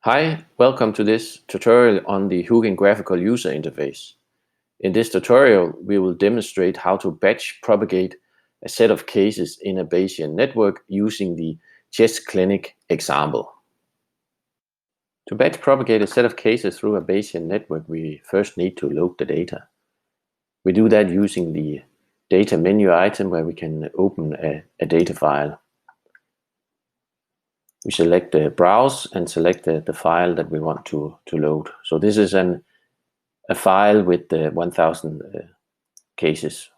Hi, welcome to this tutorial on the HUGIN graphical user interface. In this tutorial, we will demonstrate how to batch propagate a set of cases in a Bayesian network using the chest clinic example. To batch propagate a set of cases through a Bayesian network, we first need to load the data. We do that using the data menu item where we can open a data file. We select the browse and select the file that we want to load. So this is a file with 1000 cases.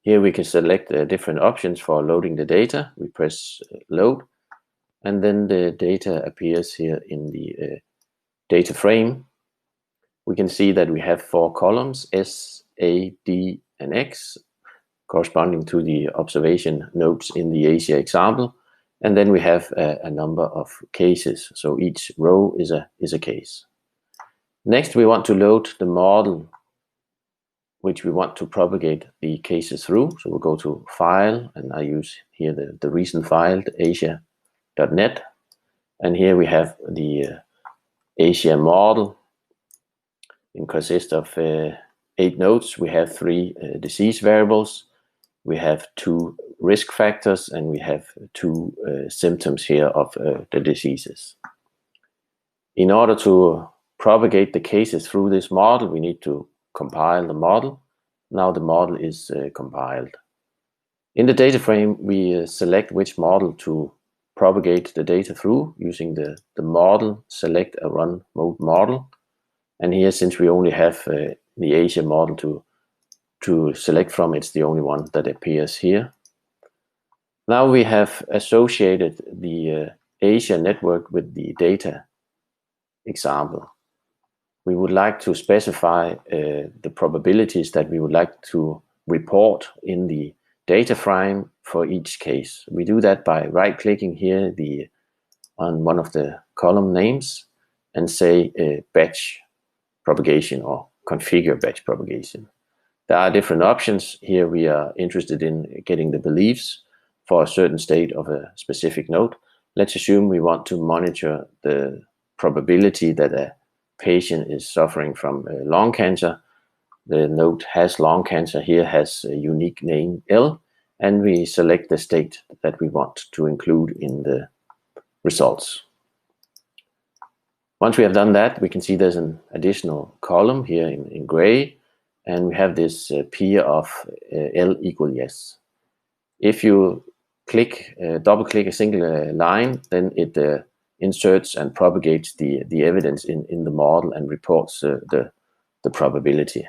Here we can select different options for loading the data. We press load, and then the data appears here in the data frame. We can see that we have 4 columns, S, A, D, and X, corresponding to the observation nodes in the Asia example. And then we have a number of cases. So each row is a case. Next, we want to load the model which we want to propagate the cases through. So we'll go to File, and I use here the recent file, the asia.net. And here we have the Asia model. It consists of 8 nodes. We have 3 disease variables. We have 2 risk factors, and we have 2 symptoms here of the diseases. In order to propagate the cases through this model, we need to compile the model. Now the model is compiled. In the data frame, we select which model to propagate the data through using the model select a run mode model. And here, since we only have the Asia model to select from, it's the only one that appears here. Now we have associated the Asia network with the data example. We would like to specify the probabilities that we would like to report in the data frame for each case. We do that by right-clicking here on one of the column names and say batch propagation or configure batch propagation. There are different options. Here we are interested in getting the beliefs for a certain state of a specific node. Let's assume we want to monitor the probability that a patient is suffering from lung cancer. The node has lung cancer here, has a unique name L, and we select the state that we want to include in the results. Once we have done that, we can see there's an additional column here in gray, and we have this P of L equal yes. If you double click a single line, then it inserts and propagates the evidence in the model and reports the probability.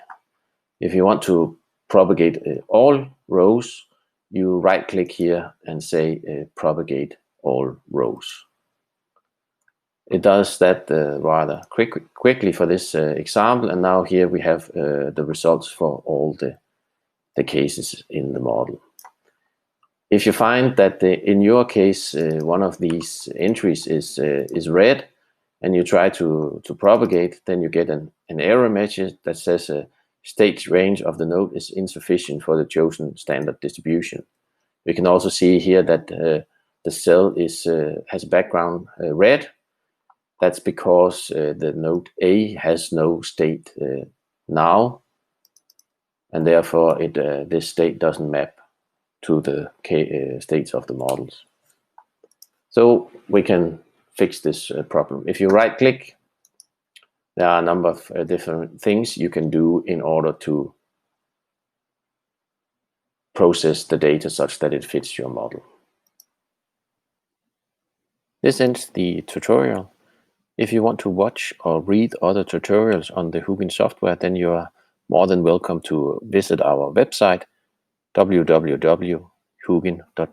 If you want to propagate all rows, you right click here and say propagate all rows. It does that rather quickly for this example, and now here we have the results for all the cases in the model. If you find that in your case one of these entries is red, and you try to propagate, then you get an error message that says state range of the node is insufficient for the chosen standard distribution. We can also see here that the cell has background red. That's because the node A has no state now, and therefore this state doesn't map to the states of the models. So we can fix this problem. If you right click, there are a number of different things you can do in order to process the data such that it fits your model. This ends the tutorial. If you want to watch or read other tutorials on the HUGIN software, then you are more than welcome to visit our website www.hugin.net.